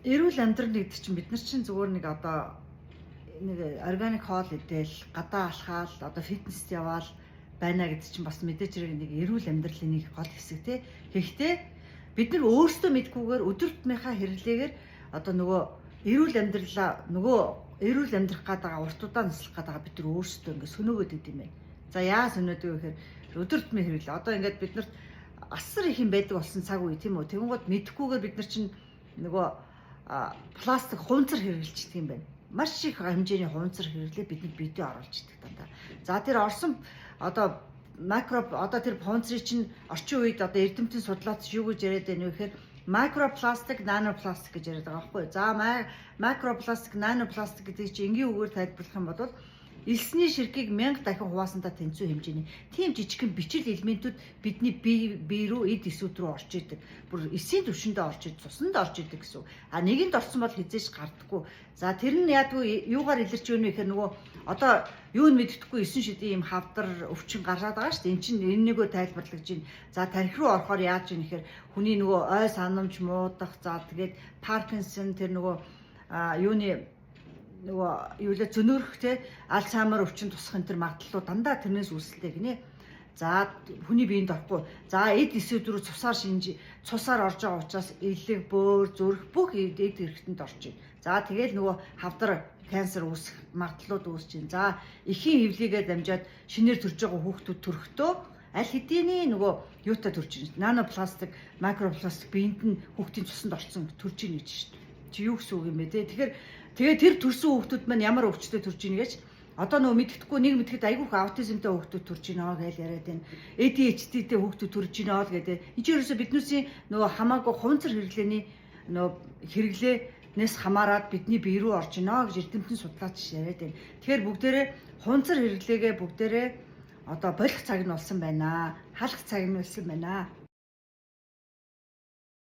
Эрүүл амьдрал гэдэг чинь бид нар чинь зүгээр нэг одоо нэг органик хоол идэл, гадаа алхаал, одоо фитнест яваал байна гэдэг чинь бас мэдээж хэрэг нэг эрүүл амьдралын нэг гол хэсэг тий. Гэхдээ бид нар өөрсдөө мэдгүйгээр өдөр тутмынхаа хэрэглээгээр одоо нөгөө эрүүл амьдрах гэдэг уртудаа наслах гэдэг бид нар өөрсдөө ингэ сөнөөгөөд идэв юм байна. За яа сөнөөдөг вэ гэхээр өдөр тутмын хэрэглээ. Одоо ингээд бид нарт асар их юм байдаг болсон цаг үе тийм үү. Тэгэнгүүт мэдхгүйгээр бид нар чинь нөгөө пластик хуванцар хэрэгжилдэг юм байна. Маш их хэмжээний хуванцар хэрэглээ бидний бидэд оруулж идэг дандаа. За тэр орсон одоо одоо тэр хуванцрыг чинь орчин үед одоо эрдэмтэн судлаач юу гэж яриад байна вэ гэхээр микропластик, нанопластик гэж яриад байгаа байхгүй юу? За микропластик, нанопластик гэдэг чинь энгийн үгээр тайлбарлах юм бол элсний ширхгийг 1000 дахин хуваасандаа тэнцүү хэмжээний тийм жижигхэн бичил элементүүд бидний бие рүү эд эсүүд рүү орж идэг. Бүр эсийн түвшиндээ орж идэг, цуснд орж идэг гэсэн. А нэгэнд орсон бол хизээж гардаггүй. За тэр нь яадгүй юугаар илэрч өгнө гэхээр нөгөө одоо юу нь мэддэхгүй 9 шидийн юм хавдар өвчин гараад байгаа шүү дээ. Энд чинь энэнийг тайлбарлаж байна. За тархи руу орохоор яаж юм гэхээр хүний нөгөө ой санамж муудах, за тэгээд Паркинсон тэр нөгөө юуны нөгөө юулаа зөнөөрөх те Альцгеймер өвчин тусах энэ төр магадлалууд дандаа тэрнээс үүсэлтэй гинэ. За хүний биед орохгүй. За эд эсүүд рүү цусаар орж байгаа учраас элэг, бөөр, зүрх бүх эд хэрэгтэнд орж байна. За тэгэл нөгөө хавдар канцер үүсэх магадлалууд үүсэж байна. За эхийн хөвлийгээ дамжаад шинээр төрж байгаа хүүхдүүд төрөхдөө аль хэдийн нөгөө юутай төрж байна. Нанопластик, микропластик биед нь хүүхдийн цуснд орсон төрж ийн гэж шүү дээ. Чи юу гэсэн үг юм бэ те? Тэгээ тэр төрсөн хүүхдүүд маань ямар өвчтөд төрж ийн гэж одоо нөгөө мэддэхгүй нэг мэдхэд айгүйх аутизмтай хүүхдүүд төрж ийнэ гэж яриад байна. ADHD-тэй хүүхдүүд төрж ийнэ гэдэг. Энд чинь ерөөсө биднээсийн нөгөө хамаагүй хуванцар хэрэглээний нөгөө хэрэглээнээс хамаарад бидний бие рүү орж ийнэ гэж эрдэмтэн судлаач яриад байна. Тэгэхээр бүгдээрээ хуванцар хэрэглээгээ бүгдээрээ одоо болох цаг нь болсон байна. Халах цаг нь болсон байна.